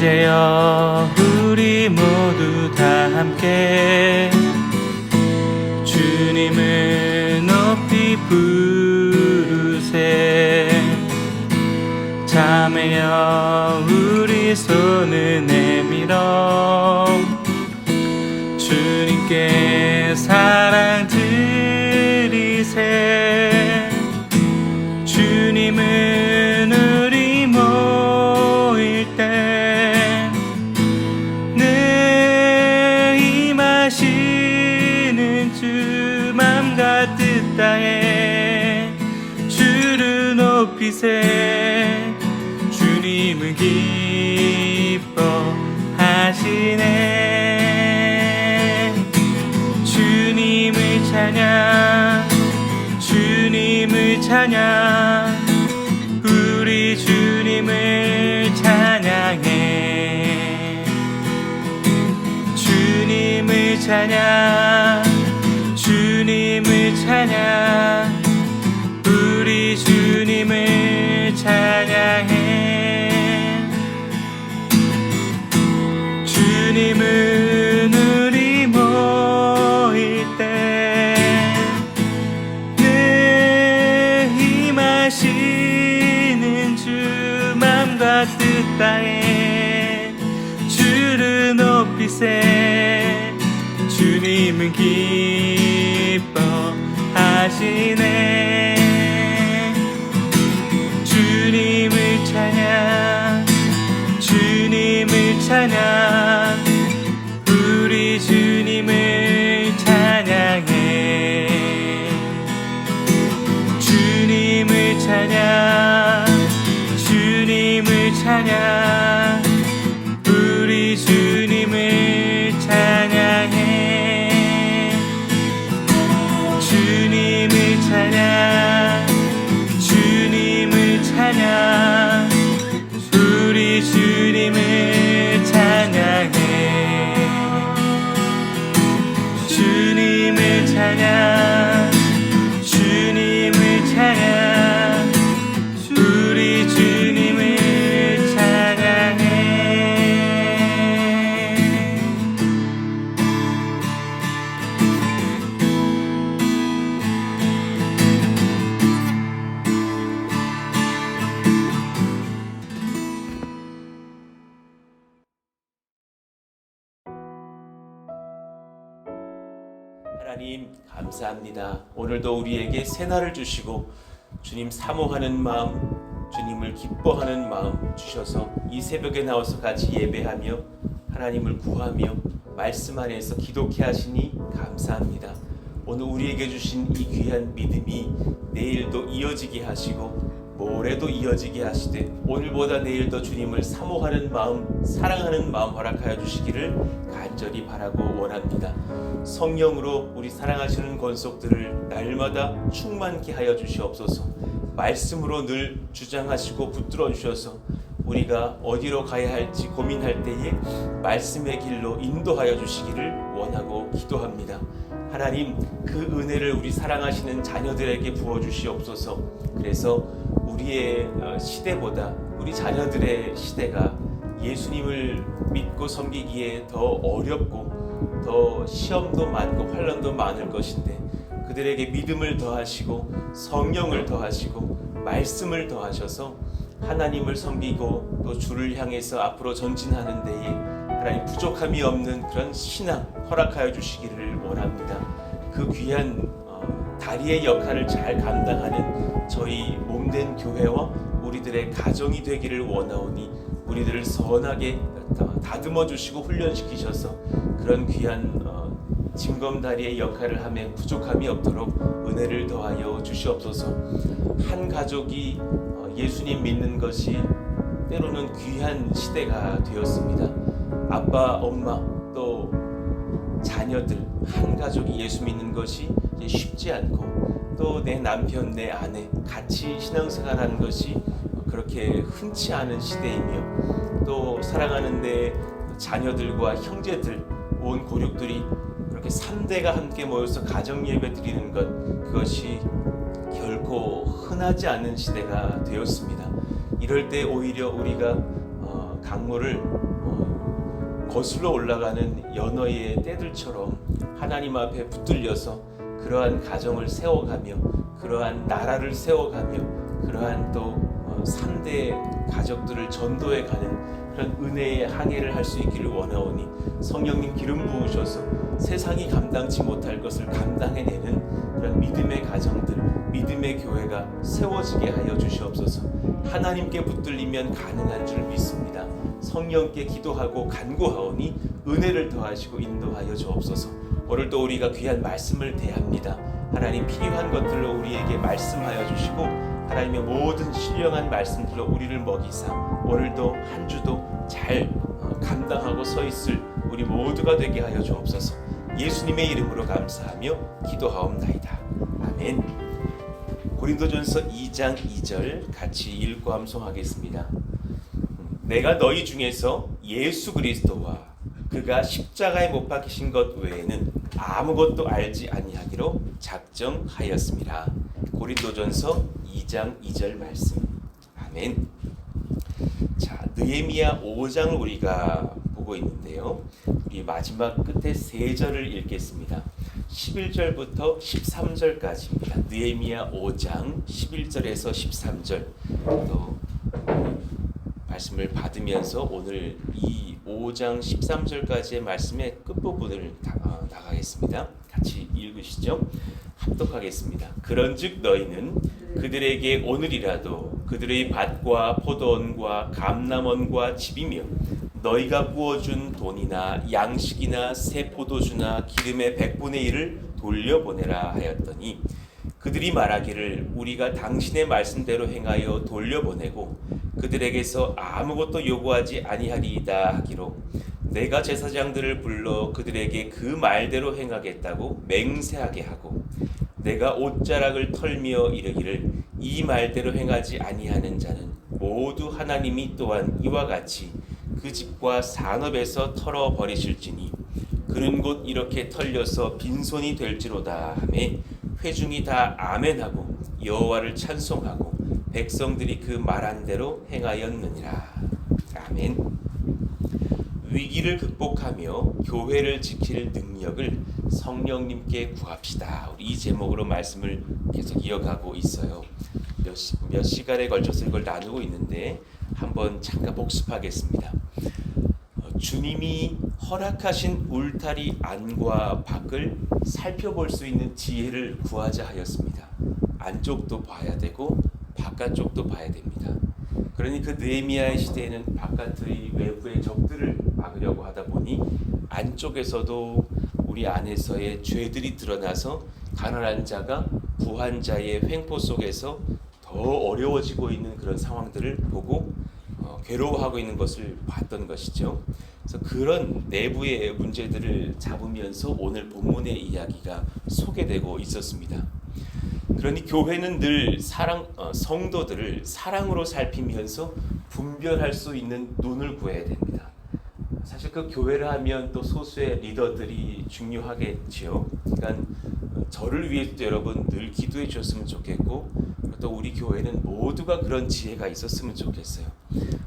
이제여 우리 모두 다 함께 주님을 높이 부르세. 자매여 우리 손을 내밀어 주님께 사랑 드리세. 주님은 우리 모일 때 늘 임하시는 주 맘 가득 다해 주를 높이세. 주님을 기뻐하시네. 주님을 찬양, 주님을 찬양, 우리 주님을 찬양해. 주님을 찬양, 주님을 찬양, 우리 주님을 찬양해. 주님은 우리 모일 때 늘 임하시는 주 맘과 뜻 다해 주를 높이세. 주님은 기뻐하시네. 주님을 찬양, 주님을 찬양, 우리 주님을 찬양해. 주님을 찬양, 주님을 찬양, 우리 주님을 찬양해. 주님을 찬양, 주님을 찬양, 우리 주님을 찬양해. 주님을 찬양, 주님을 찬양, 우리 주님을 찬양해. 하나님 감사합니다. 오늘도 우리에게 새날을 주시고 주님 사모하는 마음, 주님을 기뻐하는 마음 주셔서 이 새벽에 나와서 같이 예배하며 하나님을 구하며 말씀 안에서 기도케 하시니 감사합니다. 오늘 우리에게 주신 이 귀한 믿음이 내일도 이어지게 하시고 모레도 이어지게 하시되 오늘보다 내일 더 주님을 사모하는 마음, 사랑하는 마음 허락하여 주시기를 간절히 바라고 원합니다. 성령으로 우리 사랑하시는 권속들을 날마다 충만케 하여 주시옵소서. 말씀으로 늘 주장하시고 붙들어 주셔서 우리가 어디로 가야 할지 고민할 때에 말씀의 길로 인도하여 주시기를 원하고 기도합니다. 하나님, 그 은혜를 우리 사랑하시는 자녀들에게 부어주시옵소서. 그래서 우리의 시대보다 우리 자녀들의 시대가 예수님을 믿고 섬기기에 더 어렵고 더 시험도 많고 환난도 많을 것인데 그들에게 믿음을 더하시고 성령을 더하시고 말씀을 더하셔서 하나님을 섬기고 또 주를 향해서 앞으로 전진하는 데에 하나님 부족함이 없는 그런 신앙 허락하여 주시기를 원합니다. 그 귀한 다리의 역할을 잘 감당하는 저희 몸된 교회와 우리들의 가정이 되기를 원하오니 우리들을 선하게 다듬어 주시고 훈련시키셔서 그런 귀한 징검다리의 역할을 하며 부족함이 없도록 은혜를 더하여 주시옵소서. 한 가족이 예수님 믿는 것이 때로는 귀한 시대가 되었습니다. 아빠, 엄마, 또 자녀들 한 가족이 예수 믿는 것이 쉽지 않고 또 내 남편, 내 아내 같이 신앙생활하는 것이 그렇게 흔치 않은 시대이며 또 사랑하는 내 자녀들과 형제들, 온 고륙들이 그렇게 3대가 함께 모여서 가정예배 드리는 것, 그것이 결코 흔하지 않은 시대가 되었습니다. 이럴 때 오히려 우리가 강물을 거슬러 올라가는 연어의 떼들처럼 하나님 앞에 붙들려서 그러한 가정을 세워가며 그러한 나라를 세워가며 그러한 또 3대 가족들을 전도해가는 그런 은혜의 항해를 할 수 있기를 원하오니 성령님 기름 부으셔서 세상이 감당치 못할 것을 감당해내는 그런 믿음의 가정들, 믿음의 교회가 세워지게 하여 주시옵소서. 하나님께 붙들리면 가능한 줄 믿습니다. 성령께 기도하고 간구하오니 은혜를 더하시고 인도하여 주옵소서. 오늘도 우리가 귀한 말씀을 대합니다. 하나님 필요한 것들로 우리에게 말씀하여 주시고 하나님의 모든 신령한 말씀들로 우리를 먹이사 오늘도 한 주도 잘 감당하고 서 있을 우리 모두가 되게 하여 주옵소서. 예수님의 이름으로 감사하며 기도하옵나이다. 아멘. 고린도전서 2장 2절 같이 읽고 함송하겠습니다. 내가 너희 중에서 예수 그리스도와 그가 십자가에 못 박히신 것 외에는 아무것도 알지 아니하기로 작정하였습니다. 고린도전서 2장 2절 말씀. 아멘. 자, 느헤미야 5장을 우리가 보고 있는데요. 우리 마지막 끝에 3절을 읽겠습니다. 11절부터 13절까지입니다. 느헤미야 5장 11절에서 13절 또 말씀을 받으면서 오늘 이 5장 13절까지의 말씀의 끝부분을 나가겠습니다. 같이 읽으시죠. 합독하겠습니다. 그런즉 너희는 그들에게 오늘이라도 그들의 밭과 포도원과 감람원과 집이며 너희가 부어준 돈이나 양식이나 새 포도주나 기름의 100분의 1을 돌려보내라 하였더니 그들이 말하기를 우리가 당신의 말씀대로 행하여 돌려보내고 그들에게서 아무것도 요구하지 아니하리이다 하기로 내가 제사장들을 불러 그들에게 그 말대로 행하겠다고 맹세하게 하고 내가 옷자락을 털며 이르기를 이 말대로 행하지 아니하는 자는 모두 하나님이 또한 이와 같이 그 집과 산업에서 털어버리실지니 그는 곧 이렇게 털려서 빈손이 될지로다 하매 회중이 다 아멘하고 여호와를 찬송하고 백성들이 그 말한 대로 행하였느니라. 아멘. 위기를 극복하며 교회를 지킬 능력을 성령님께 구합시다. 우리 이 제목으로 말씀을 계속 이어가고 있어요. 몇 시간에 걸쳐서 이걸 나누고 있는데 한번 잠깐 복습하겠습니다. 주님이 허락하신 울타리 안과 밖을 살펴볼 수 있는 지혜를 구하자 하였습니다. 안쪽도 봐야 되고 바깥쪽도 봐야 됩니다. 그러니 그 느헤미야의 시대에는 바깥의 외부의 적들을 막으려고 하다 보니 안쪽에서도 우리 안에서의 죄들이 드러나서 가난한 자가 부한 자의 횡포 속에서 더 어려워지고 있는 그런 상황들을 보고 괴로워하고 있는 것을 봤던 것이죠. 그래서 그런 내부의 문제들을 잡으면서 오늘 본문의 이야기가 소개되고 있었습니다. 그러니 교회는 늘 성도들을 사랑으로 살피면서 분별할 수 있는 눈을 구해야 됩니다. 사실 그 교회를 하면 또 소수의 리더들이 중요하겠지요. 그러니까 저를 위해서도 여러분 늘 기도해 주셨으면 좋겠고 또 우리 교회는 모두가 그런 지혜가 있었으면 좋겠어요.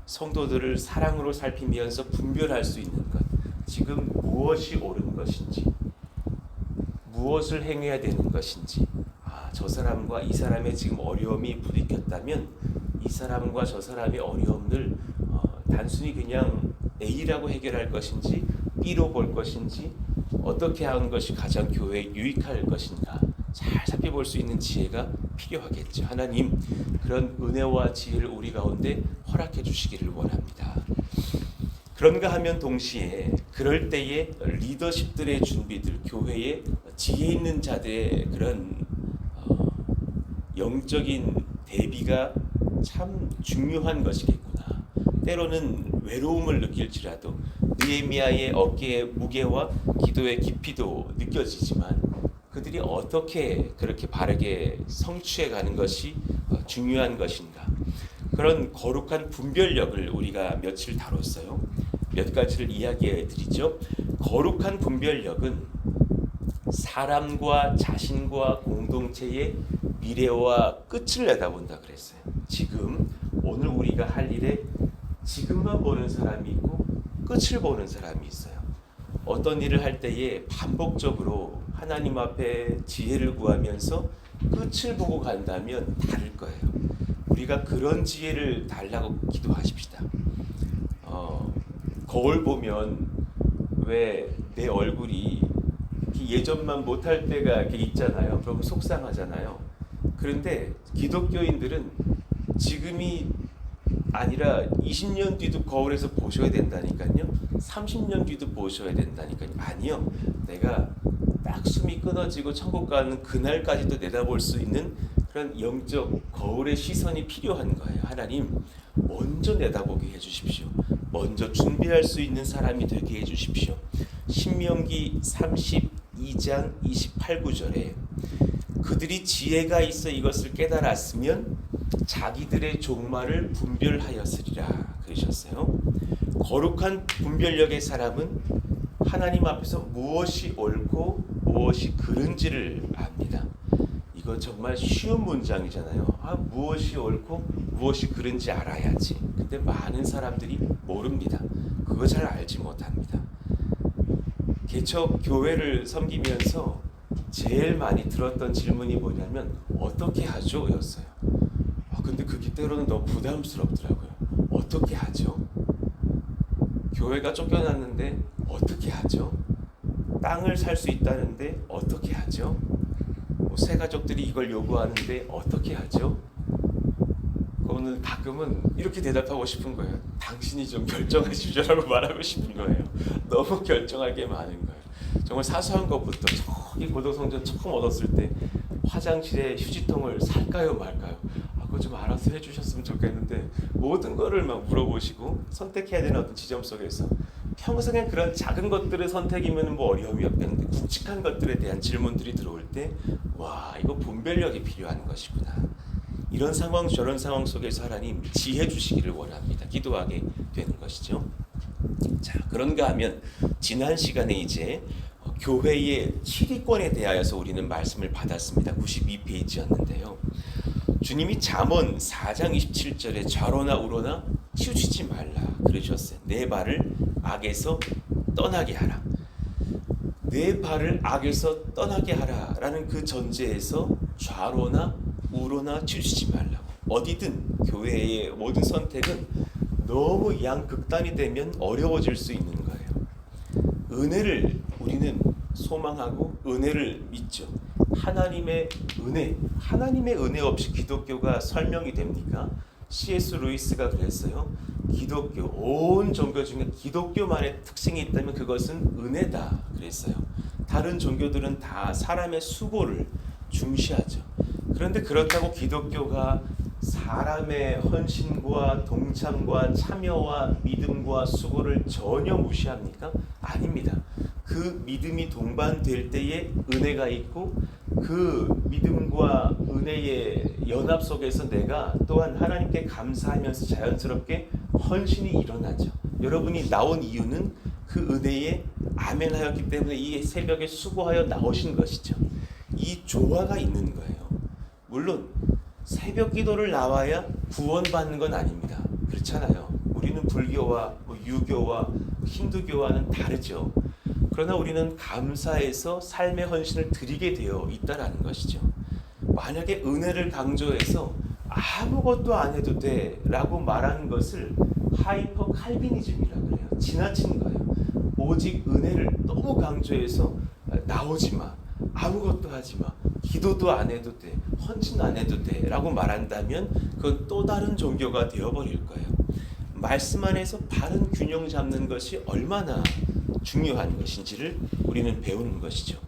성도들을 사랑으로 살피면서 분별할 수 있는 것, 지금 무엇이 옳은 것인지, 무엇을 행해야 되는 것인지, 저 사람과 이 사람의 지금 어려움이 부딪혔다면 이 사람과 저 사람의 어려움을 단순히 그냥 A라고 해결할 것인지 B로 볼 것인지 어떻게 하는 것이 가장 교회에 유익할 것인가 잘 살펴볼 수 있는 지혜가 필요하겠죠. 하나님 그런 은혜와 지혜를 우리 가운데 허락해 주시기를 원합니다. 그런가 하면 동시에 그럴 때에 리더십들의 준비들, 교회에 지혜 있는 자들의 그런 영적인 대비가 참 중요한 것이겠구나. 때로는 외로움을 느낄지라도 느헤미야의 어깨의 무게와 기도의 깊이도 느껴지지만 그들이 어떻게 그렇게 바르게 성취해 가는 것이 중요한 것인가. 그런 거룩한 분별력을 우리가 며칠 다뤘어요. 몇 가지를 이야기해 드리죠. 거룩한 분별력은 사람과 자신과 공동체의 미래와 끝을 내다본다 그랬어요. 지금 오늘 우리가 할 일에 지금만 보는 사람이 있고 끝을 보는 사람이 있어요. 어떤 일을 할 때에 반복적으로 하나님 앞에 지혜를 구하면서 끝을 보고 간다면 다를 거예요. 우리가 그런 지혜를 달라고 기도하십시다. 거울 보면 왜 내 얼굴이 예전만 못할 때가 이렇게 있잖아요. 그럼 속상하잖아요. 그런데 기독교인들은 지금이 아니라 20년 뒤도 거울에서 보셔야 된다니까요. 30년 뒤도 보셔야 된다니까요. 아니요. 내가 딱 숨이 끊어지고 천국 가는 그날까지도 내다볼 수 있는 그런 영적 거울의 시선이 필요한 거예요. 하나님, 먼저 내다보게 해주십시오. 먼저 준비할 수 있는 사람이 되게 해주십시오. 신명기 32장 28구절에 그들이 지혜가 있어 이것을 깨달았으면 자기들의 종말을 분별하였으리라 그러셨어요. 거룩한 분별력의 사람은 하나님 앞에서 무엇이 옳고 무엇이 그른지를 압니다. 이거 정말 쉬운 문장이잖아요. 무엇이 옳고 무엇이 그른지 알아야지. 근데 많은 사람들이 모릅니다. 그거 잘 알지 못합니다. 개척 교회를 섬기면서 제일 많이 들었던 질문이 뭐냐면 어떻게 하죠? 였어요. 근데 그게 때로는 너무 부담스럽더라고요. 어떻게 하죠? 교회가 쫓겨났는데 어떻게 하죠? 땅을 살 수 있다는데 어떻게 하죠? 새 가족들이 이걸 요구하는데 어떻게 하죠? 그거는 가끔은 이렇게 대답하고 싶은 거예요. 당신이 좀 결정하십시오라고 말하고 싶은 거예요. 너무 결정할 게 많은 거예요. 정말 사소한 것부터 저기 고도성전 처음 얻었을 때 화장실에 휴지통을 살까요 말까요? 그거 좀 알아서 해주셨으면 좋겠는데 모든 거를 막 물어보시고 선택해야 되는 어떤 지점 속에서 평생에 그런 작은 것들의 선택이면 뭐 어려움이 없겠는데 굵직한 것들에 대한 질문들이 들어올 때 와, 이거 분별력이 필요한 것이구나. 이런 상황 저런 상황 속에서 하나님 지혜 주시기를 원합니다. 기도하게 되는 것이죠. 자, 그런가 하면 지난 시간에 이제 교회의 7위권에 대하여서 우리는 말씀을 받았습니다. 92페이지였는데요. 주님이 잠언 4장 27절에 좌로나 우로나 치우치지 말라 그러셨어요. 내 발을 악에서 떠나게 하라. 내 발을 악에서 떠나게 하라라는 그 전제에서 좌로나 우로나 치우치지 말라고. 어디든 교회의 모든 선택은 너무 양극단이 되면 어려워질 수 있는 거예요. 은혜를 우리는 소망하고 은혜를 믿죠. 하나님의 은혜 없이 기독교가 설명이 됩니까? C.S. 루이스가 그랬어요. 기독교, 온 종교 중에 기독교만의 특징이 있다면 그것은 은혜다 그랬어요. 다른 종교들은 다 사람의 수고를 중시하죠. 그런데 그렇다고 기독교가 사람의 헌신과 동참과 참여와 믿음과 수고를 전혀 무시합니까? 아닙니다. 그 믿음이 동반될 때에 은혜가 있고 그 믿음과 은혜의 연합 속에서 내가 또한 하나님께 감사하면서 자연스럽게 헌신이 일어나죠. 여러분이 나온 이유는 그 은혜에 아멘하였기 때문에 이 새벽에 수고하여 나오신 것이죠. 이 조화가 있는 거예요. 물론 새벽 기도를 나와야 구원받는 건 아닙니다. 그렇잖아요. 우리는 불교와 유교와 힌두교와는 다르죠. 그러나 우리는 감사해서 삶의 헌신을 드리게 되어 있다라는 것이죠. 만약에 은혜를 강조해서 아무것도 안 해도 돼 라고 말하는 것을 하이퍼 칼비니즘이라고 그래요. 지나친 거예요. 오직 은혜를 너무 강조해서 나오지 마, 아무것도 하지 마, 기도도 안 해도 돼, 헌신 안 해도 돼 라고 말한다면 그건 또 다른 종교가 되어버릴 거예요. 말씀 안에서 바른 균형 잡는 것이 얼마나 중요한 것인지를 우리는 배우는 것이죠.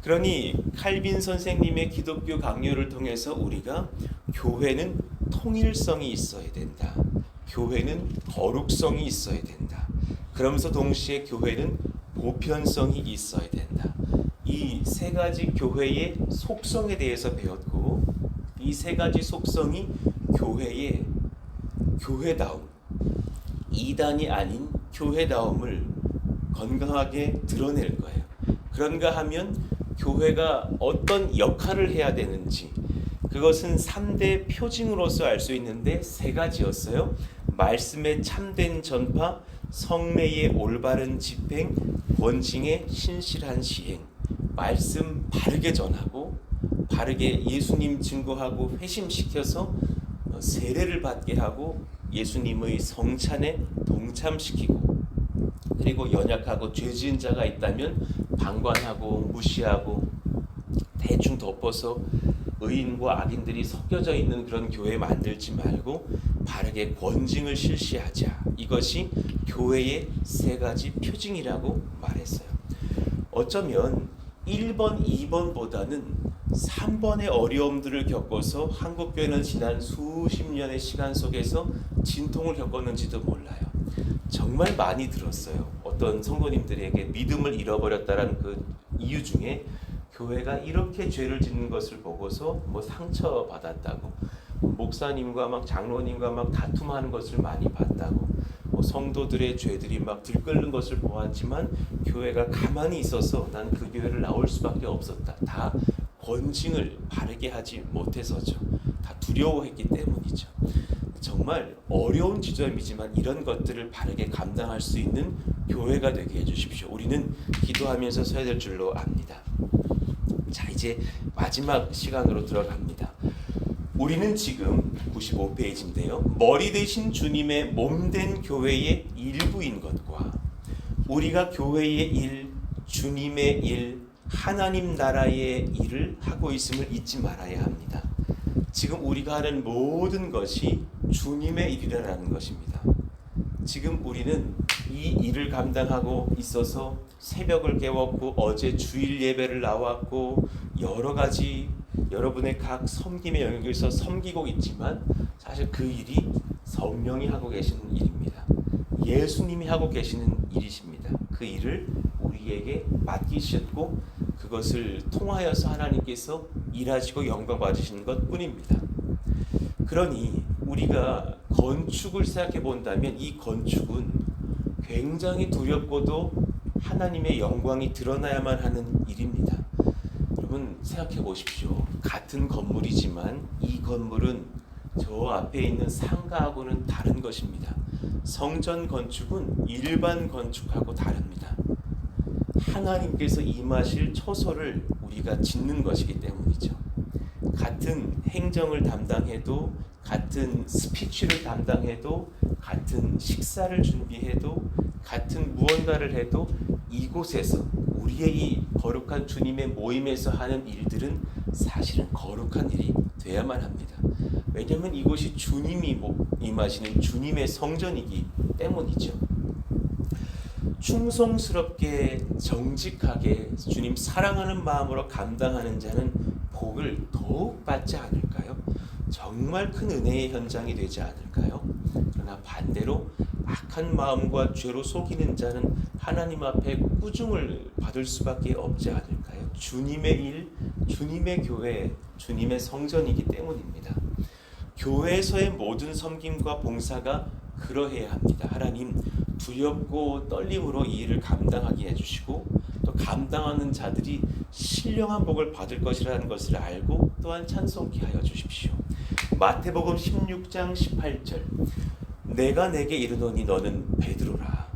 그러니 칼빈 선생님의 기독교 강요를 통해서 우리가 교회는 통일성이 있어야 된다. 교회는 거룩성이 있어야 된다. 그러면서 동시에 교회는 보편성이 있어야 된다. 이 세 가지 교회의 속성에 대해서 배웠고 이 세 가지 속성이 교회의 교회다움, 이단이 아닌 교회다움을 건강하게 드러낼 거예요. 그런가 하면 교회가 어떤 역할을 해야 되는지, 그것은 3대 표징으로서 알 수 있는데 세 가지였어요. 말씀의 참된 전파, 성례의 올바른 집행, 권징의 신실한 시행. 말씀 바르게 전하고 바르게 예수님 증거하고 회심시켜서 세례를 받게 하고 예수님의 성찬에 동참시키고, 그리고 연약하고 죄 지은 자가 있다면 방관하고 무시하고 대충 덮어서 의인과 악인들이 섞여져 있는 그런 교회 만들지 말고 바르게 권징을 실시하자. 이것이 교회의 세 가지 표징이라고 말했어요. 어쩌면 1번, 2번보다는 3번의 어려움들을 겪어서 한국교회는 지난 수십 년의 시간 속에서 진통을 겪었는지도 몰라요. 정말 많이 들었어요. 어떤 성도님들에게 믿음을 잃어버렸다는 그 이유 중에 교회가 이렇게 죄를 짓는 것을 보고서 뭐 상처받았다고, 목사님과 막 장로님과 막 다툼하는 것을 많이 봤다고, 뭐 성도들의 죄들이 막 들끓는 것을 보았지만 교회가 가만히 있어서 난 그 교회를 나올 수밖에 없었다. 다 권징을 바르게 하지 못해서죠. 다 두려워했기 때문이죠. 정말 어려운 지점이지만 이런 것들을 바르게 감당할 수 있는 교회가 되게 해주십시오. 우리는 기도하면서 서야 될 줄로 압니다. 자, 이제 마지막 시간으로 들어갑니다. 우리는 지금 95페이지인데요. 머리 대신 주님의 몸된 교회의 일부인 것과 우리가 교회의 일, 주님의 일, 하나님 나라의 일을 하고 있음을 잊지 말아야 합니다. 지금 우리가 하는 모든 것이 주님의 일이라는 것입니다. 지금 우리는 이 일을 감당하고 있어서 새벽을 깨웠고 어제 주일 예배를 나왔고 여러 가지 여러분의 각 섬김의 영역에서 섬기고 있지만 사실 그 일이 성령이 하고 계시는 일입니다. 예수님이 하고 계시는 일이십니다. 그 일을 우리에게 맡기셨고 그것을 통하여서 하나님께서 일하시고 영광 받으시는 것뿐입니다. 그러니 우리가 건축을 생각해 본다면 이 건축은 굉장히 두렵고도 하나님의 영광이 드러나야만 하는 일입니다. 여러분 생각해 보십시오. 같은 건물이지만 이 건물은 저 앞에 있는 상가하고는 다른 것입니다. 성전 건축은 일반 건축하고 다릅니다. 하나님께서 임하실 처소를 우리가 짓는 것이기 때문이죠. 같은 행정을 담당해도, 같은 스피치를 담당해도, 같은 식사를 준비해도, 같은 무언가를 해도 이곳에서 우리의 이 거룩한 주님의 모임에서 하는 일들은 사실은 거룩한 일이 돼야만 합니다. 왜냐하면 이곳이 주님이 임하시는 주님의 성전이기 때문이죠. 충성스럽게 정직하게 주님 사랑하는 마음으로 감당하는 자는 복을 더욱 받지 않을까요? 정말 큰 은혜의 현장이 되지 않을까요? 그러나 반대로 악한 마음과 죄로 속이는 자는 하나님 앞에 꾸중을 받을 수밖에 없지 않을까요? 주님의 일, 주님의 교회, 주님의 성전이기 때문입니다. 교회에서의 모든 섬김과 봉사가 그러해야 합니다. 하나님 두렵고 떨림으로 이 일을 감당하게 해주시고 또 감당하는 자들이 신령한 복을 받을 것이라는 것을 알고 또한 찬송케 하여 주십시오. 마태복음 16장 18절 내가 내게 이르노니 너는 베드로라.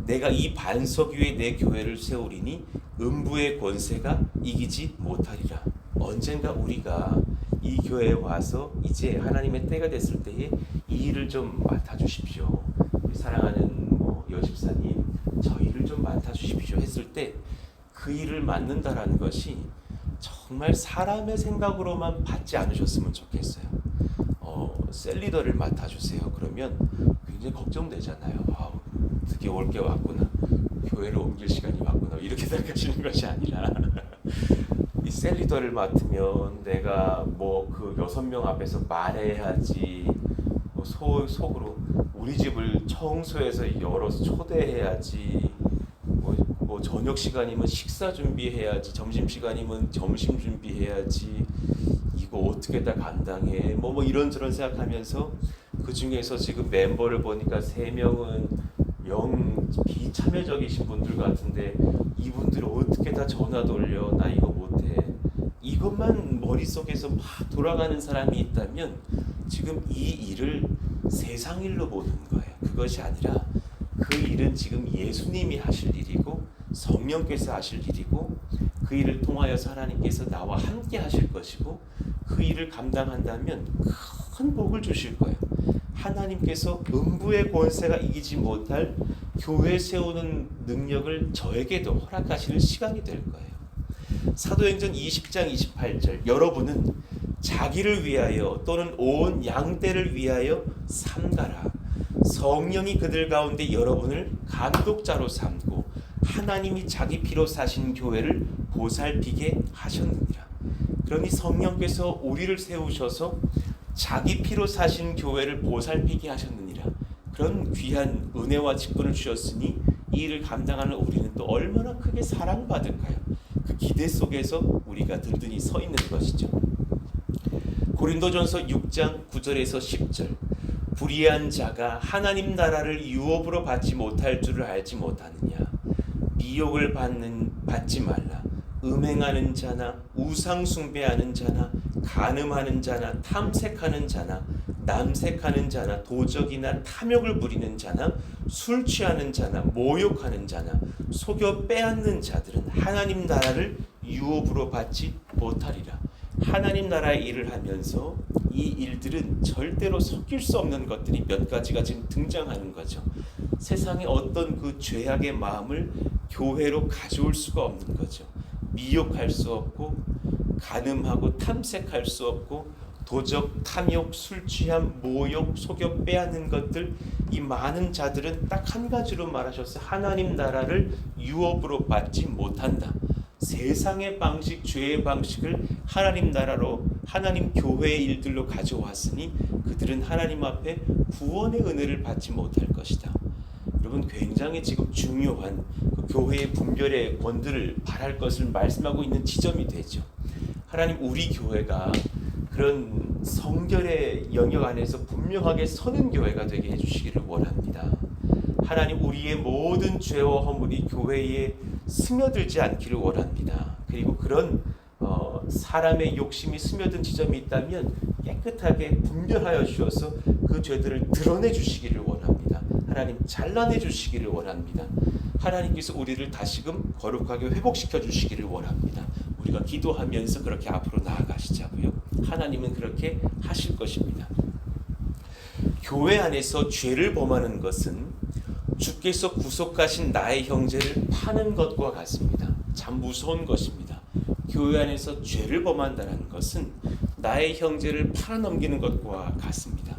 내가 이 반석 위에 내 교회를 세우리니 음부의 권세가 이기지 못하리라. 언젠가 우리가 이 교회에 와서 이제 하나님의 때가 됐을 때에 이 일을 좀 맡아주십시오. 사랑하는 여집사님 저 일을 좀 맡아주십시오 했을 때 그 일을 맡는다라는 것이 정말 사람의 생각으로만 받지 않으셨으면 좋겠어요. 셀리더를 맡아주세요. 그러면 굉장히 걱정되잖아요. 드디어 올 게 왔구나. 교회를 옮길 시간이 왔구나. 이렇게 생각하시는 것이 아니라 이 셀리더를 맡으면 내가 그 6명 앞에서 말해야지, 속으로 우리 집을 청소해서 열어서 초대해야지, 저녁 시간이면 식사 준비해야지, 점심 시간이면 점심 준비해야지, 이거 어떻게 다 감당해, 이런저런 생각하면서 그 중에서 지금 멤버를 보니까 3명은 영 비참여적이신 분들 같은데 이분들 어떻게 다 전화 돌려, 나 이거 못해, 이것만 머릿속에서 막 돌아가는 사람이 있다면 지금 이 일을 세상 일로 보는 거예요. 그것이 아니라 그 일은 지금 예수님이 하실 일이고 성령께서 하실 일이고 그 일을 통하여서 하나님께서 나와 함께 하실 것이고 그 일을 감당한다면 큰 복을 주실 거예요. 하나님께서 음부의 권세가 이기지 못할 교회 세우는 능력을 저에게도 허락하시는 시간이 될 거예요. 사도행전 20장 28절 여러분은 자기를 위하여 또는 온 양떼를 위하여 삼가라. 성령이 그들 가운데 여러분을 감독자로 삼고 하나님이 자기 피로 사신 교회를 보살피게 하셨느니라. 그러니 성령께서 우리를 세우셔서 자기 피로 사신 교회를 보살피게 하셨느니라. 그런 귀한 은혜와 직분을 주셨으니 이 일을 감당하는 우리는 또 얼마나 크게 사랑받을까요? 그 기대 속에서 우리가 든든히 서 있는 것이죠. 고린도전서 6장 9절에서 10절 불의한 자가 하나님 나라를 유업으로 받지 못할 줄을 알지 못하느냐. 미혹을 받지 말라. 음행하는 자나 우상 숭배하는 자나 간음하는 자나 탐색하는 자나 남색하는 자나 도적이나 탐욕을 부리는 자나 술 취하는 자나 모욕하는 자나 속여 빼앗는 자들은 하나님 나라를 유업으로 받지 못하리라. 하나님 나라의 일을 하면서 이 일들은 절대로 섞일 수 없는 것들이 몇 가지가 지금 등장하는 거죠. 세상에 어떤 그 죄악의 마음을 교회로 가져올 수가 없는 거죠. 미혹할 수 없고 간음하고 탐색할 수 없고 도적, 탐욕, 술 취함, 모욕, 속여 빼앗는 것들, 이 많은 자들은 딱 한 가지로 말하셨어요. 하나님 나라를 유업으로 받지 못한다. 세상의 방식, 죄의 방식을 하나님 나라로, 하나님 교회의 일들로 가져왔으니 그들은 하나님 앞에 구원의 은혜를 받지 못할 것이다. 여러분, 굉장히 지금 중요한 그 교회의 분별의 권들을 바랄 것을 말씀하고 있는 지점이 되죠. 하나님, 우리 교회가 그런 성결의 영역 안에서 분명하게 서는 교회가 되게 해주시기를 원합니다. 하나님, 우리의 모든 죄와 허물이 교회에 스며들지 않기를 원합니다. 그리고 그런 사람의 욕심이 스며든 지점이 있다면 깨끗하게 분별하여 주셔서 그 죄들을 드러내 주시기를 원합니다. 하나님, 잘라내 주시기를 원합니다. 하나님께서 우리를 다시금 거룩하게 회복시켜 주시기를 원합니다. 우리가 기도하면서 그렇게 앞으로 나아가시자고요. 하나님은 그렇게 하실 것입니다. 교회 안에서 죄를 범하는 것은 주께서 구속하신 나의 형제를 파는 것과 같습니다. 참 무서운 것입니다. 교회 안에서 죄를 범한다는 것은 나의 형제를 팔아넘기는 것과 같습니다.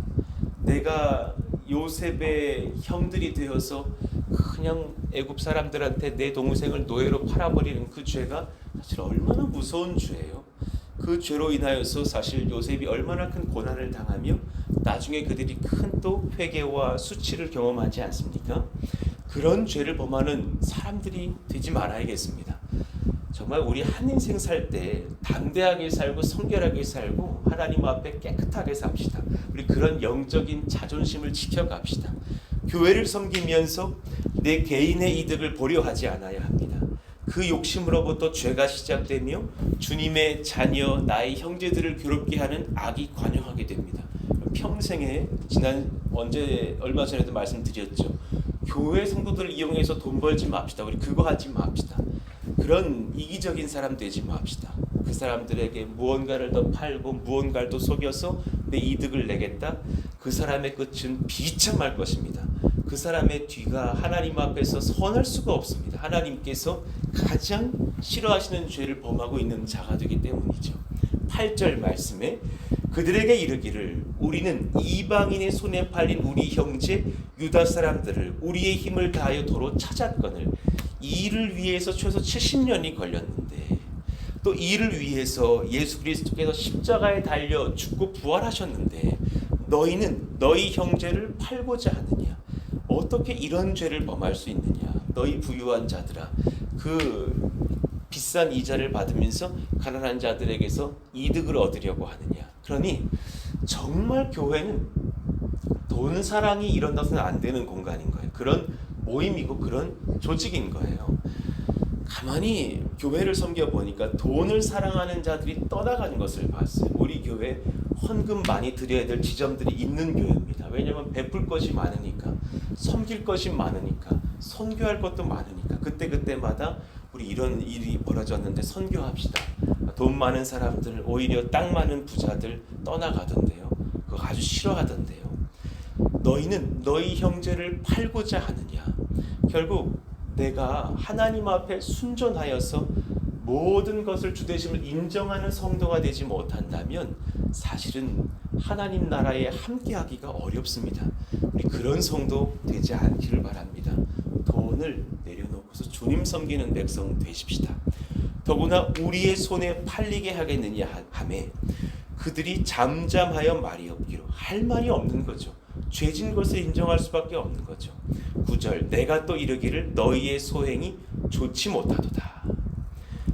내가 요셉의 형들이 되어서 그냥 애굽 사람들한테 내 동생을 노예로 팔아버리는 그 죄가 사실 얼마나 무서운 죄예요. 그 죄로 인하여서 사실 요셉이 얼마나 큰 고난을 당하며 나중에 그들이 큰 또 회개와 수치를 경험하지 않습니까? 그런 죄를 범하는 사람들이 되지 말아야겠습니다. 정말 우리 한 인생 살 때 담대하게 살고 성결하게 살고 하나님 앞에 깨끗하게 삽시다. 우리 그런 영적인 자존심을 지켜갑시다. 교회를 섬기면서 내 개인의 이득을 보려 하지 않아야 합니다. 그 욕심으로부터 죄가 시작되며 주님의 자녀, 나의 형제들을 괴롭게 하는 악이 관영하게 됩니다. 평생에 얼마 전에도 말씀드렸죠. 교회 성도들을 이용해서 돈 벌지 맙시다. 우리 그거 하지 맙시다. 그런 이기적인 사람 되지 맙시다. 그 사람들에게 무언가를 더 팔고 무언가를 더 속여서 내 이득을 내겠다. 그 사람의 끝은 비참할 것입니다. 그 사람의 뒤가 하나님 앞에서 선할 수가 없습니다. 하나님께서 가장 싫어하시는 죄를 범하고 있는 자가 되기 때문이죠. 8절 말씀에 그들에게 이르기를 우리는 이방인의 손에 팔린 우리 형제 유다 사람들을 우리의 힘을 다하여 도로 찾았거늘 이 일을 위해서 최소 70년이 걸렸는데 또 이를 위해서 예수 그리스도께서 십자가에 달려 죽고 부활하셨는데 너희는 너희 형제를 팔고자 하느냐? 어떻게 이런 죄를 범할 수 있느냐? 너희 부유한 자들아, 그 비싼 이자를 받으면서 가난한 자들에게서 이득을 얻으려고 하느냐? 그러니 정말 교회는 돈 사랑이 일어나서는 안 되는 공간인 거예요. 그런 모임이고 그런 조직인 거예요. 가만히 교회를 섬겨 보니까 돈을 사랑하는 자들이 떠나가는 것을 봤어요. 우리 교회 헌금 많이 드려야 될 지점들이 있는 교회입니다. 왜냐하면 베풀 것이 많으니까, 섬길 것이 많으니까, 선교할 것도 많으니까 그때마다 우리 이런 일이 벌어졌는데 선교합시다. 돈 많은 사람들, 오히려 땅 많은 부자들 떠나가던데요. 그거 아주 싫어하던데요. 너희는 너희 형제를 팔고자 하느냐. 결국 내가 하나님 앞에 순전하여서 모든 것을 주되심을 인정하는 성도가 되지 못한다면 사실은 하나님 나라에 함께하기가 어렵습니다. 우리 그런 성도 되지 않기를 바랍니다. 돈을 내려놓고서 주님 섬기는 백성 되십시다. 더구나 우리의 손에 팔리게 하겠느냐 하매 그들이 잠잠하여 말이 없기로. 할 말이 없는 거죠. 죄진 것을 인정할 수밖에 없는 거죠. 9절 내가 또 이르기를 너희의 소행이 좋지 못하도다.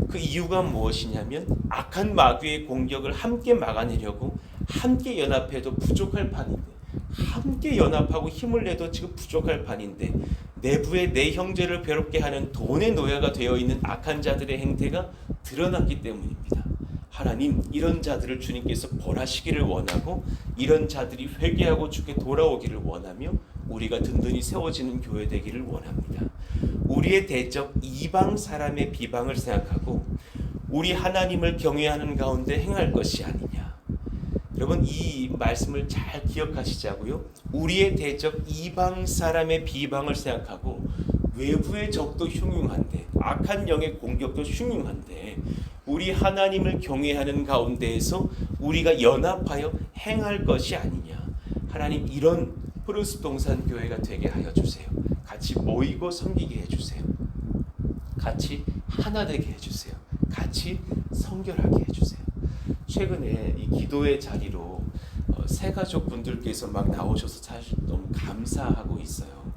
그 이유가 무엇이냐면 악한 마귀의 공격을 함께 막아내려고 함께 연합해도 부족할 판인데, 함께 연합하고 힘을 내도 지금 부족할 판인데 내부에 내 형제를 괴롭게 하는 돈의 노예가 되어 있는 악한 자들의 행태가 드러났기 때문입니다. 하나님, 이런 자들을 주님께서 벌하시기를 원하고 이런 자들이 회개하고 주께 돌아오기를 원하며 우리가 든든히 세워지는 교회 되기를 원합니다. 우리의 대적 이방 사람의 비방을 생각하고 우리 하나님을 경외하는 가운데 행할 것이 아니냐. 여러분, 이 말씀을 잘 기억하시자고요. 우리의 대적 이방 사람의 비방을 생각하고 외부의 적도 흉흉한데, 악한 영의 공격도 흉흉한데 우리 하나님을 경외하는 가운데에서 우리가 연합하여 행할 것이 아니냐. 하나님, 이런 프로스 동산 교회가 되게 하여 주세요. 같이 모이고 섬기게 해주세요. 같이 하나 되게 해주세요. 같이 성결하게 해주세요. 최근에 이 기도의 자리로 새가족 분들께서 막 나오셔서 사실 너무 감사하고 있어요.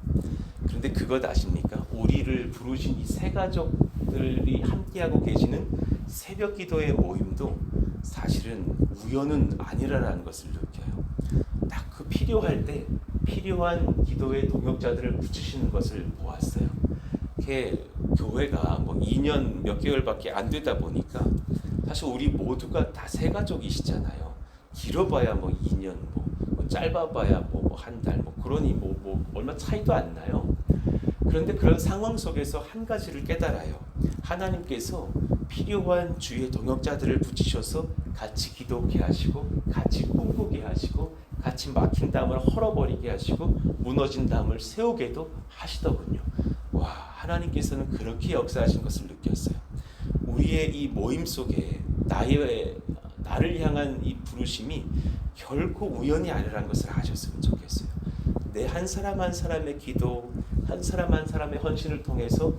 그런데 그것 아십니까? 우리를 부르신 이 새가족들이 함께하고 계시는 새벽 기도의 모임도 사실은 우연은 아니라는 것을 느껴요. 딱 그 필요할 때 필요한 기도의 동역자들을 붙이시는 것을 보았어요. 교회가 뭐 2년 몇 개월밖에 안 되다 보니까 사실 우리 모두가 다 새가족이시잖아요. 길어봐야 뭐 2년, 뭐 짧아봐야 뭐 한 달, 뭐 그러니 뭐 얼마 차이도 안 나요. 그런데 그런 상황 속에서 한 가지를 깨달아요. 하나님께서 필요한 주의 동역자들을 붙이셔서 같이 기도하게 하시고, 같이 꿈꾸게 하시고, 같이 막힌 담을 헐어버리게 하시고, 무너진 담을 세우게도 하시더군요. 와, 하나님께서는 그렇게 역사하신 것을 느꼈어요. 우리의 이 모임 속에 나를 향한 이 부르심이 결코 우연이 아니라는 것을 아셨으면 좋겠어요. 내 한 사람 한 사람의 기도, 한 사람 한 사람의 헌신을 통해서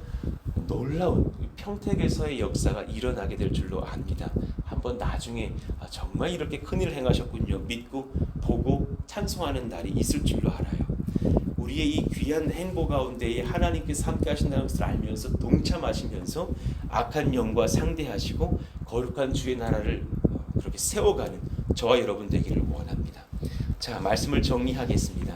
놀라운 평택에서의 역사가 일어나게 될 줄로 압니다. 한번 나중에 정말 이렇게 큰일을 행하셨군요 믿고 보고 찬송하는 날이 있을 줄로 알아요. 우리의 이 귀한 행보 가운데에 하나님께서 함께 하신다는 것을 알면서 동참하시면서 악한 영과 상대하시고 거룩한 주의 나라를 그렇게 세워가는 저와 여러분 되기를 원합니다. 자, 말씀을 정리하겠습니다.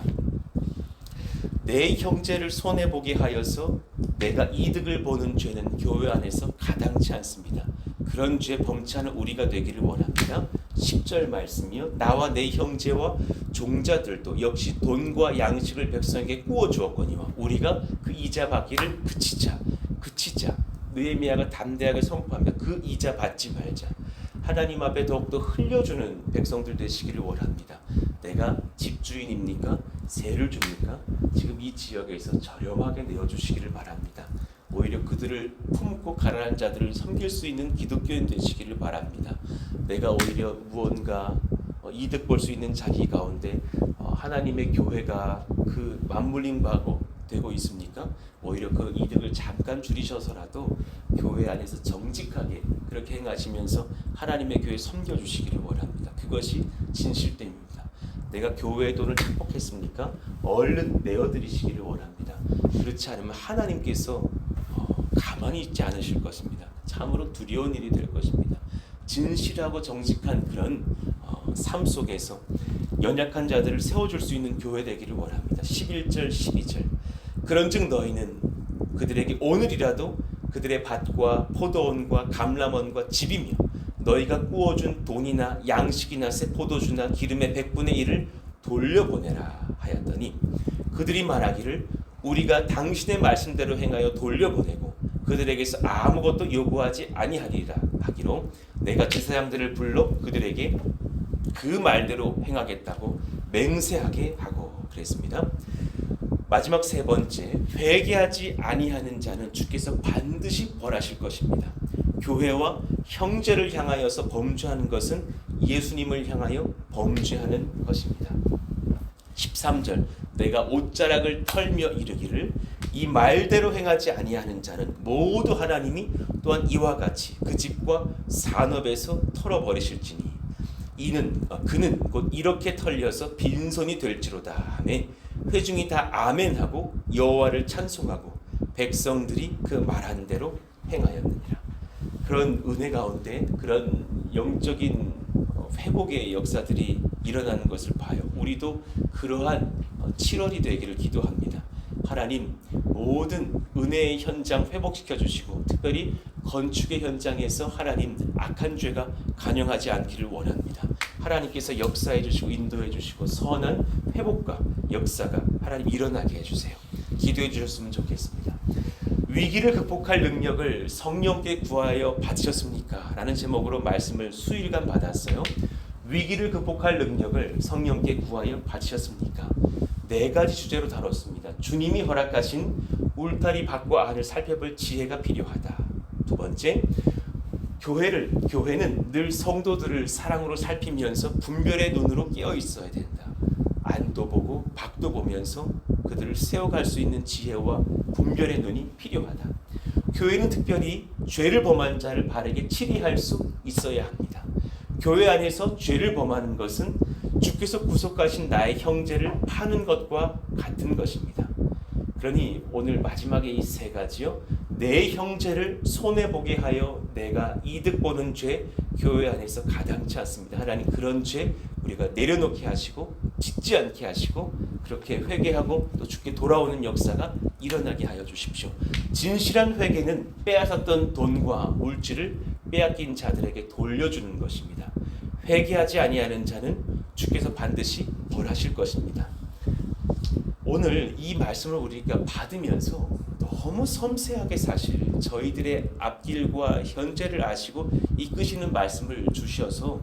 내 형제를 손해보게 하여서 내가 이득을 보는 죄는 교회 안에서 가당치 않습니다. 그런 죄 범치하는 우리가 되기를 원합니다. 10절 말씀이요. 나와 내 형제와 종자들도 역시 돈과 양식을 백성에게 구워 주었거니와 우리가 그 이자 받기를 그치자. 느헤미야가 담대하게 선포합니다. 그 이자 받지 말자. 하나님 앞에 더욱더 흘려주는 백성들 되시기를 원합니다. 내가 집주인입니까? 세를 줍니까? 지금 이 지역에서 저렴하게 내어주시기를 바랍니다. 오히려 그들을 품고 가난한 자들을 섬길 수 있는 기독교인 되시기를 바랍니다. 내가 오히려 무언가 이득 볼 수 있는 자기 가운데 하나님의 교회가 그 맞물림 되고 있습니까? 오히려 그 이득을 잠깐 줄이셔서라도 교회 안에서 정직하게 그렇게 행하시면서 하나님의 교회 섬겨주시기를 원합니다. 그것이 진실됨입니다. 내가 교회의 돈을 축복했습니까? 얼른 내어드리시기를 원합니다. 그렇지 않으면 하나님께서 가만히 있지 않으실 것입니다. 참으로 두려운 일이 될 것입니다. 진실하고 정직한 그런 삶 속에서 연약한 자들을 세워줄 수 있는 교회 되기를 원합니다. 11절 12절 그런즉 너희는 그들에게 오늘이라도 그들의 밭과 포도원과 감람원과 집이며 너희가 구워준 돈이나 양식이나 새 포도주나 기름의 100분의 1을 돌려보내라 하였더니 그들이 말하기를 우리가 당신의 말씀대로 행하여 돌려보내고 그들에게서 아무것도 요구하지 아니하리라 하기로 내가 제사장들을 불러 그들에게 그 말대로 행하겠다고 맹세하게 하고 그랬습니다. 마지막 세 번째, 회개하지 아니하는 자는 주께서 반드시 벌하실 것입니다. 교회와 형제를 향하여서 범죄하는 것은 예수님을 향하여 범죄하는 것입니다. 13절, 내가 옷자락을 털며 이르기를 이 말대로 행하지 아니하는 자는 모두 하나님이 또한 이와 같이 그 집과 산업에서 털어버리실지니 그는 곧 이렇게 털려서 빈손이 될지로다 하며 회중이 다 아멘하고 여호와를 찬송하고 백성들이 그 말한 대로 행하였느니라. 그런 은혜 가운데 그런 영적인 회복의 역사들이 일어나는 것을 봐요. 우리도 그러한 7월이 되기를 기도합니다. 하나님 모든 은혜의 현장 회복시켜 주시고 특별히 건축의 현장에서 하나님 악한 죄가 간영하지 않기를 원합니다. 하나님께서 역사해 주시고 인도해 주시고 선한 회복과 역사가 하나님 일어나게 해주세요. 기도해 주셨으면 좋겠습니다. 위기를 극복할 능력을 성령께 구하여 받으셨습니까? 라는 제목으로 말씀을 수일간 받았어요. 위기를 극복할 능력을 성령께 구하여 받으셨습니까? 4가지 주제로 다뤘습니다. 주님이 허락하신 울타리 밖과 안을 살펴볼 지혜가 필요하다. 2번째, 교회는 늘 성도들을 사랑으로 살피면서 분별의 눈으로 깨어 있어야 된다. 안도 보고 밖도 보면서 그들을 세워갈 수 있는 지혜와 분별의 눈이 필요하다. 교회는 특별히 죄를 범한 자를 바르게 치리할 수 있어야 합니다. 교회 안에서 죄를 범하는 것은 주께서 구속하신 나의 형제를 파는 것과 같은 것입니다. 그러니 오늘 마지막에 이 3가지요. 내 형제를 손해보게 하여 내가 이득 보는 죄 교회 안에서 가당치 않습니다. 하나님 그런 죄 우리가 내려놓게 하시고 짓지 않게 하시고 그렇게 회개하고 또 주께 돌아오는 역사가 일어나게 하여 주십시오. 진실한 회개는 빼앗았던 돈과 물질을 빼앗긴 자들에게 돌려주는 것입니다. 회개하지 아니하는 자는 주께서 반드시 벌하실 것입니다. 오늘 이 말씀을 우리가 받으면서 너무 섬세하게 사실 저희들의 앞길과 현재를 아시고 이끄시는 말씀을 주셔서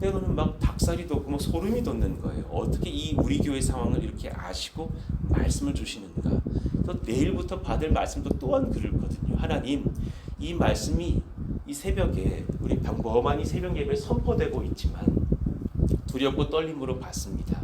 때로는 막 닭살이 돋고 막 소름이 돋는 거예요. 어떻게 이 우리 교회 상황을 이렇게 아시고 말씀을 주시는가. 또 내일부터 받을 말씀도 또한 그렇거든요. 하나님 이 말씀이 이 새벽에 우리 평범한 이 새벽 예배에 선포되고 있지만 두렵고 떨림으로 받습니다.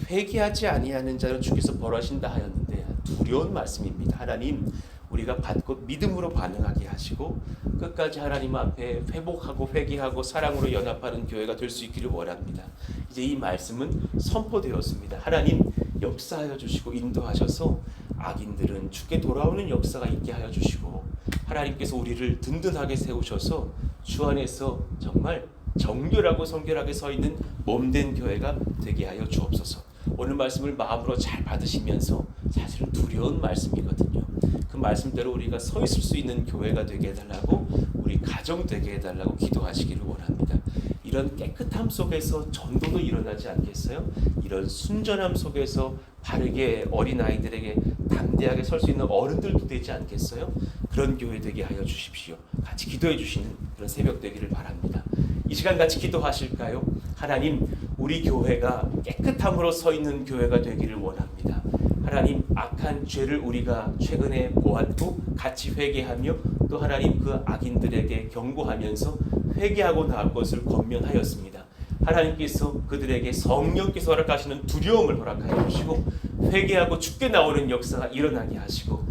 회개하지 아니하는 자는 주께서 벌하신다 하였는데 두려운 말씀입니다. 하나님 우리가 받고 믿음으로 반응하게 하시고 끝까지 하나님 앞에 회복하고 회개하고 사랑으로 연합하는 교회가 될 수 있기를 원합니다. 이제 이 말씀은 선포되었습니다. 하나님 역사하여 주시고 인도하셔서 악인들은 주께 돌아오는 역사가 있게 하여 주시고 하나님께서 우리를 든든하게 세우셔서 주 안에서 정말 정결하고 성결하게 서 있는 몸된 교회가 되게 하여 주옵소서. 오늘 말씀을 마음으로 잘 받으시면서 사실은 두려운 말씀이거든요. 그 말씀대로 우리가 서 있을 수 있는 교회가 되게 해달라고 우리 가정 되게 해달라고 기도하시기를 원합니다. 이런 깨끗함 속에서 전도도 일어나지 않겠어요? 이런 순전함 속에서 바르게 어린아이들에게 담대하게 설 수 있는 어른들도 되지 않겠어요? 그런 교회 되게 하여 주십시오. 같이 기도해 주시는 그런 새벽 되기를 바랍니다. 이 시간 같이 기도하실까요? 하나님 우리 교회가 깨끗함으로 서 있는 교회가 되기를 원합니다. 하나님 악한 죄를 우리가 최근에 보았고 같이 회개하며 또 하나님 그 악인들에게 경고하면서 회개하고 나올 것을 권면하였습니다. 하나님께서 그들에게 성령께서 허락하시는 두려움을 허락하여 주시고 회개하고 죽게 나오는 역사가 일어나게 하시고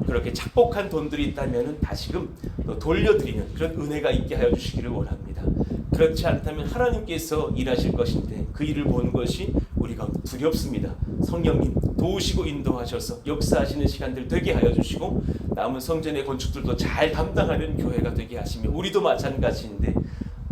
그렇게 착복한 돈들이 있다면 다시금 돌려드리는 그런 은혜가 있게 하여 주시기를 원합니다. 그렇지 않다면 하나님께서 일하실 것인데 그 일을 보는 것이 우리가 두렵습니다. 성령님 도우시고 인도하셔서 역사하시는 시간들 되게 하여 주시고 남은 성전의 건축들도 잘 담당하는 교회가 되게 하시며 우리도 마찬가지인데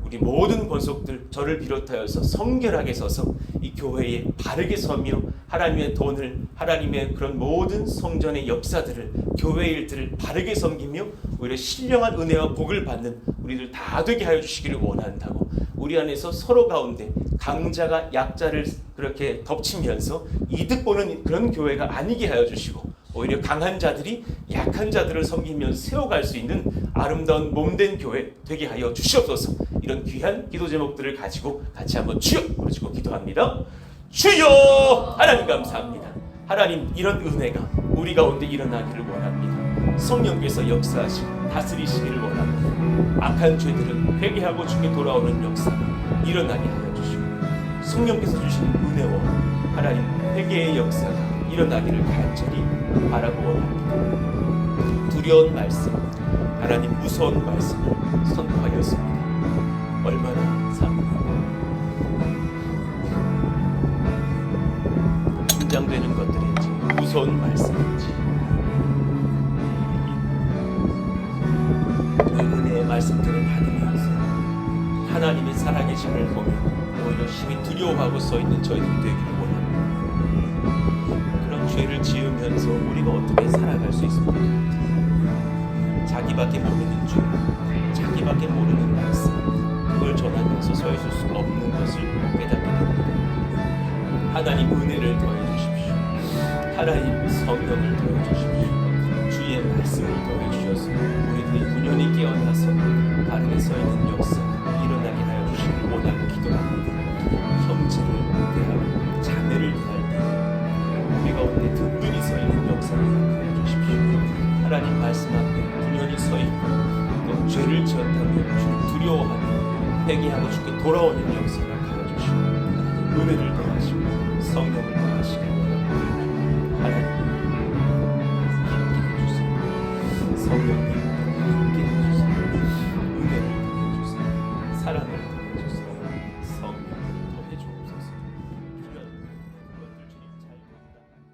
우리 모든 권속들 저를 비롯하여서 성결하게 서서 이 교회에 바르게 서며 하나님의 돈을, 하나님의 그런 모든 성전의 역사들을, 교회 일들을 바르게 섬기며 오히려 신령한 은혜와 복을 받는 우리들 다 되게 하여 주시기를 원한다고, 우리 안에서 서로 가운데 강자가 약자를 그렇게 덮치면서 이득 보는 그런 교회가 아니게 하여 주시고, 오히려 강한 자들이 약한 자들을 섬기면서 세워갈 수 있는 아름다운 몸된 교회 되게 하여 주시옵소서. 이런 귀한 기도 제목들을 가지고 같이 한번 주여 부르시고 기도합니다. 주여! 하나님 감사합니다. 하나님, 이런 은혜가 우리 가운데 일어나기를 원합니다. 성령께서 역사하시고 다스리시기를 원합니다. 악한 죄들은 회개하고 주께 돌아오는 역사가 일어나게 하여 주시고, 성령께서 주시는 은혜와 하나님 회개의 역사가 일어나기를 간절히 바라고 원합니다. 두려운 말씀, 하나님 무서운 말씀을 선포하였습니다. 얼마나 긴장되는 것들인지 무서운 말씀인지, 그 은혜의 말씀들을 받으면서 하나님의 살아계심을 보며 오히려 힘이 두려워하고 서있는 저희들 되기를 원합니다. 그런 죄를 지으면서 우리가 어떻게 살아갈 수 있습니까? 자기밖에 모르는 죄, 자기밖에 모르는 말씀, 그걸 전하면서 서 있을 수 없는 것을 깨닫게 됩니다. 하나님 은혜를 더해 주십시오. 하나님 성령을 더해 주십시오. 주의 말씀을 더해 주셔서 우리들이 분연히 깨어나서 바르게 서 있는 역사가 일어나게 하여 주시길 원하고 기도합니다. 형제를 대하고 자매를 대할 때 우리 가운데 든든히 서 있는 역사를 하여 주십시오. 하나님 말씀 앞에 분연히 서 있고 또 죄를 지었다면 주를 두려워하며 회개하고 주께 돌아오는 역사를 하여 주시고, 하나님 은혜를 더하시고 성령을 더하시길 원합니다. 하나님 함께 해주세요. 성령님 함께 해주세요. 은혜를 더해주세요. 사랑을 더해주세요. 성령을 더해주옵소서. 필요한 것들 주님 잘 감당하옵소서.